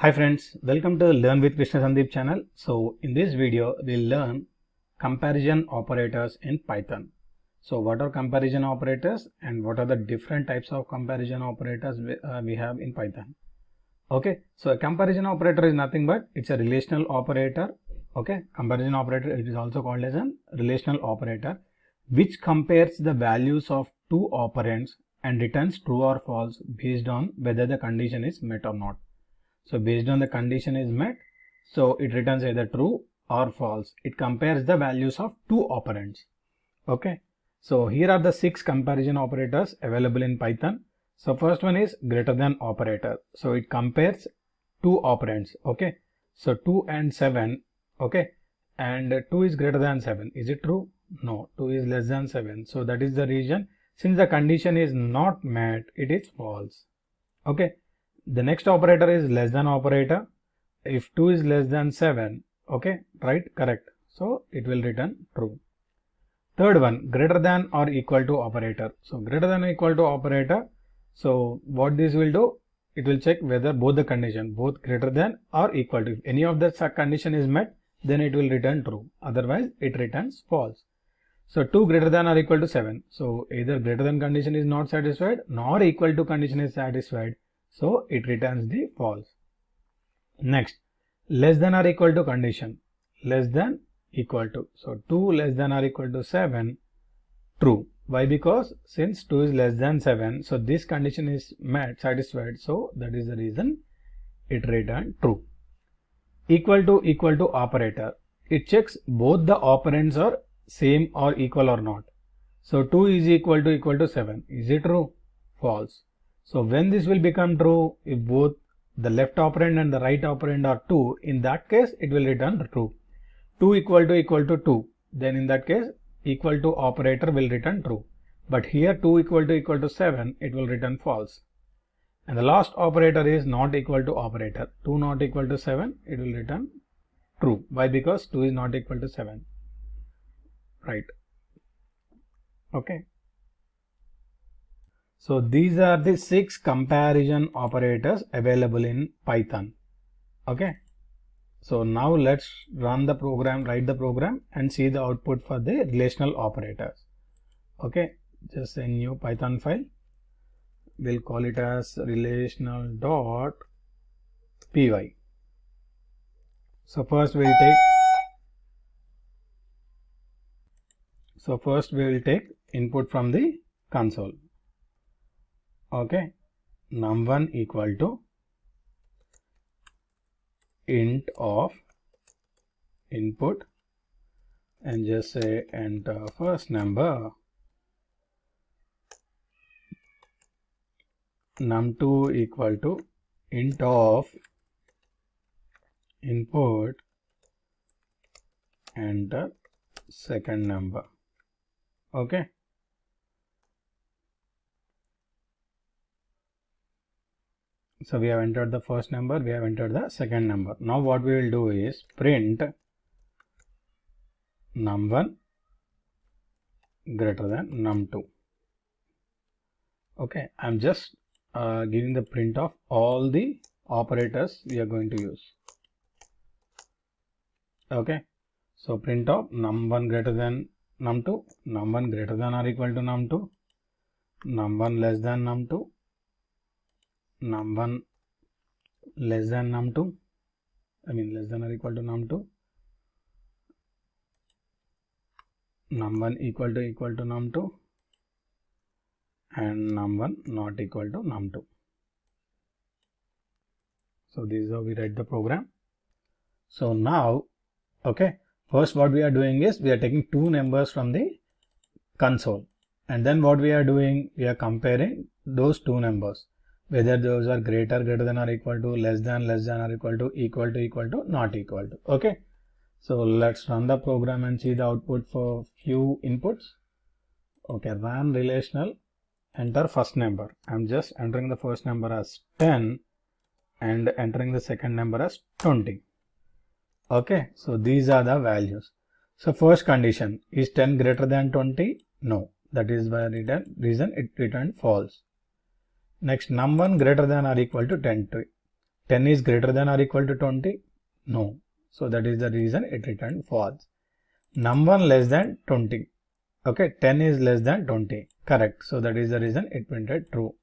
Hi friends, welcome to Learn with Krishna Sandeep channel. So in this video, we'll learn comparison operators in Python. So what are comparison operators and what are the different types of comparison operators we have in Python? Okay, so a comparison operator is nothing but it's a relational operator. Okay, comparison operator, it is also called as a relational operator, which compares the values of two operands and returns true or false based on whether the condition is met or not. So based on the condition is met, so it returns either true or false. It compares the values of two operands. Okay. So here are the 6 comparison operators available in Python. So first one is greater than operator. So it compares two operands. Okay. So 2 and 7. Okay. And 2 is greater than 7. Is it true? No. 2 is less than 7. So that is the reason. Since the condition is not met, it is false. Okay. The next operator is less than operator. If 2 is less than 7, okay, right, correct. So it will return true. Third one, greater than or equal to operator. So greater than or equal to operator. So what this will do, it will check whether both the condition, both greater than or equal to. If any of the condition is met, then it will return true. Otherwise, it returns false. So 2 greater than or equal to 7. So either greater than condition is not satisfied nor equal to condition is satisfied. So it returns the false. Next, less than or equal to condition, less than equal to. So 2 less than or equal to 7, true. Why? Because since 2 is less than 7, so this condition is met, satisfied. So that is the reason it returned true. Equal to operator. It checks both the operands are same or equal or not. So 2 is equal to 7. Is it true? False. So when this will become true, if both the left operand and the right operand are 2, in that case it will return true. 2 equal to 2, then in that case equal to operator will return true. But here 2 equal to 7, it will return false. And the last operator is not equal to operator. 2 not equal to 7, it will return true. Why? Because 2 is not equal to 7. Right. Okay. So these are the 6 comparison operators available in Python. Okay. So now let's run the program, write the program and see the output for the relational operators. Okay. Just a new Python file. We'll call it as relational.py. So first we will take input from the console. Okay, num1 equal to int of input and just say enter first number. Num2 equal to int of input, enter second number. Okay. So we have entered the first number, we have entered the second number. Now what we will do is print num1 greater than num2. Okay, I'm just giving the print of all the operators we are going to use. Okay, so print of num1 greater than num2, num1 greater than or equal to num2, num1 less than num2, num1 less than num2, less than or equal to num2, num1 equal to num2, and num1 not equal to num2. So this is how we write the program. So now, okay, first what we are doing is we are taking two numbers from the console, and then what we are doing, we are comparing those two numbers, whether those are greater than or equal to, less than or equal to, equal to, not equal to. Okay, so let's run the program and see the output for few inputs. Okay, run relational, enter first number. I'm just entering the first number as 10 and entering the second number as 20. Okay, so these are the values. So first condition, is 10 greater than 20? No, that is the reason it returned false. Next, num1 greater than or equal to 10. 10 is greater than or equal to 20? No. So that is the reason it returned false. Num1 less than 20. Okay, 10 is less than 20. Correct. So that is the reason it printed true.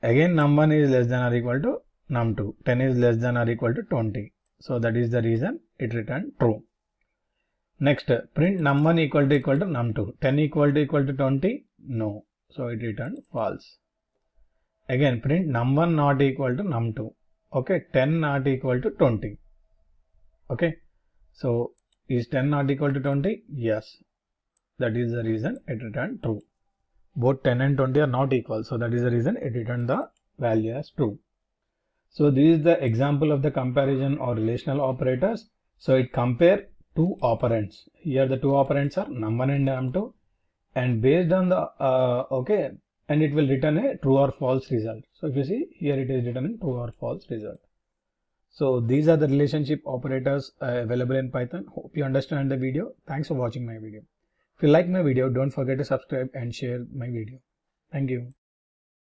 Again, num1 is less than or equal to num2. 10 is less than or equal to 20. So that is the reason it returned true. Next, print num1 equal to num2. 10 equal to 20? No. So it returned false. Again, print num1 not equal to num2. Okay, 10 not equal to 20. Okay, so is 10 not equal to 20? Yes. That is the reason it returned true. Both 10 and 20 are not equal. So that is the reason it returned the value as true. So this is the example of the comparison or relational operators. So it compare two operands. Here the two operands are num1 and num2, and based on the and it will return a true or false result. So if you see here, it is returning true or false result. So these are the relationship operators available in Python. Hope you understand the video. Thanks for watching my video. If you like my video, don't forget to subscribe and share my video. Thank you.